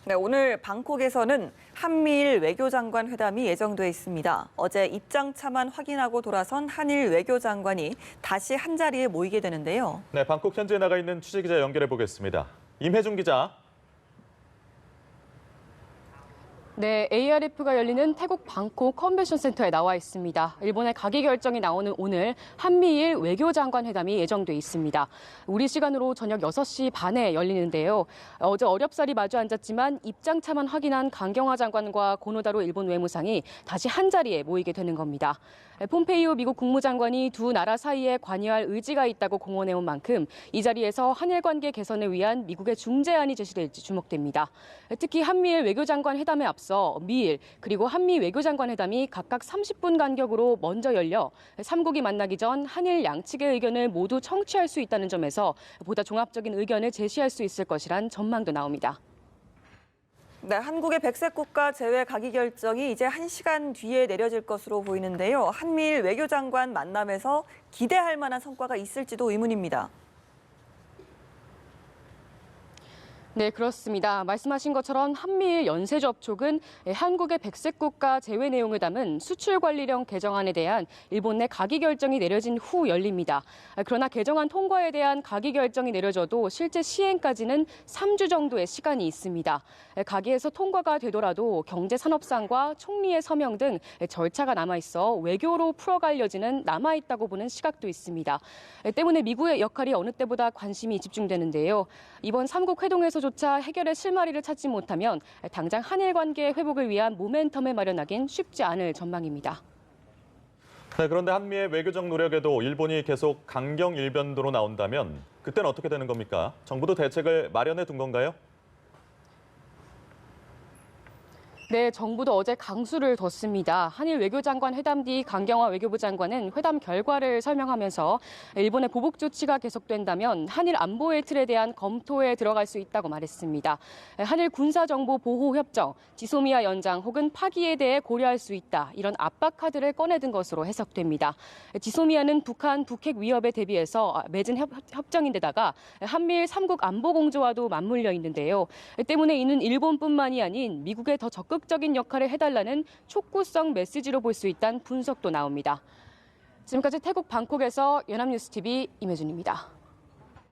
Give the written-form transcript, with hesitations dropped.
네, 오늘 방콕에서는 한미일 외교장관 회담이 예정돼 있습니다. 어제 입장차만 확인하고 돌아선 한일 외교장관이 다시 한자리에 모이게 되는데요. 네, 방콕 현지에 나가 있는 취재기자 연결해 보겠습니다. 임혜중 기자. 네, ARF가 열리는 태국 방콕 컨벤션 센터에 나와 있습니다. 일본의 가기 결정이 나오는 오늘 한미일 외교장관 회담이 예정돼 있습니다. 우리 시간으로 저녁 6시 반에 열리는데요. 어제 어렵사리 마주 앉았지만 입장차만 확인한 강경화 장관과 고노다로 일본 외무상이 다시 한자리에 모이게 되는 겁니다. 폼페이오 미국 국무장관이 두 나라 사이에 관여할 의지가 있다고 공언해온 만큼 이 자리에서 한일 관계 개선을 위한 미국의 중재안이 제시될지 주목됩니다. 특히 한미일 외교장관 회담에 앞서 미일 그리고 한미 외교장관 회담이 각각 30분 간격으로 먼저 열려 3국이 만나기 전 한일 양측의 의견을 모두 청취할 수 있다는 점에서 보다 종합적인 의견을 제시할 수 있을 것이란 전망도 나옵니다. 네, 한국의 백색 국가 제외 가기 결정이 이제 1시간 뒤에 내려질 것으로 보이는데요. 한미일 외교장관 만남에서 기대할 만한 성과가 있을지도 의문입니다. 네, 그렇습니다. 말씀하신 것처럼 한미일 연쇄 접촉은 한국의 백색 국가 제외 내용을 담은 수출관리령 개정안에 대한 일본 내 가기 결정이 내려진 후 열립니다. 그러나 개정안 통과에 대한 가기 결정이 내려져도 실제 시행까지는 3주 정도의 시간이 있습니다. 가기에서 통과가 되더라도 경제산업상과 총리의 서명 등 절차가 남아있어 외교로 풀어갈 여지는 남아있다고 보는 시각도 있습니다. 때문에 미국의 역할이 어느 때보다 관심이 집중되는데요. 이번 3국 회동에서 조차 해결의 실마리를 찾지 못하면 당장 한일 관계 회복을 위한 모멘텀을 마련하긴 쉽지 않을 전망입니다. 네, 그런데 한미의 외교적 노력에도 일본이 계속 강경 일변도로 나온다면 그때는 어떻게 되는 겁니까? 정부도 대책을 마련해 둔 건가요? 네, 정부도 어제 강수를 뒀습니다. 한일 외교장관 회담 뒤 강경화 외교부 장관은 회담 결과를 설명하면서 일본의 보복 조치가 계속된다면 한일 안보의 틀에 대한 검토에 들어갈 수 있다고 말했습니다. 한일 군사정보보호협정, 지소미아 연장 혹은 파기에 대해 고려할 수 있다. 이런 압박 카드를 꺼내든 것으로 해석됩니다. 지소미아는 북한 북핵 위협에 대비해서 맺은 협정인데다가 한미일 3국 안보 공조와도 맞물려 있는데요. 때문에 이는 일본뿐만이 아닌 미국의 더 적극적인 역할을 해달라는 촉구성 메시지로 볼 수 있다는 분석도 나옵니다. 지금까지 태국 방콕에서 연합뉴스TV 임혜준입니다.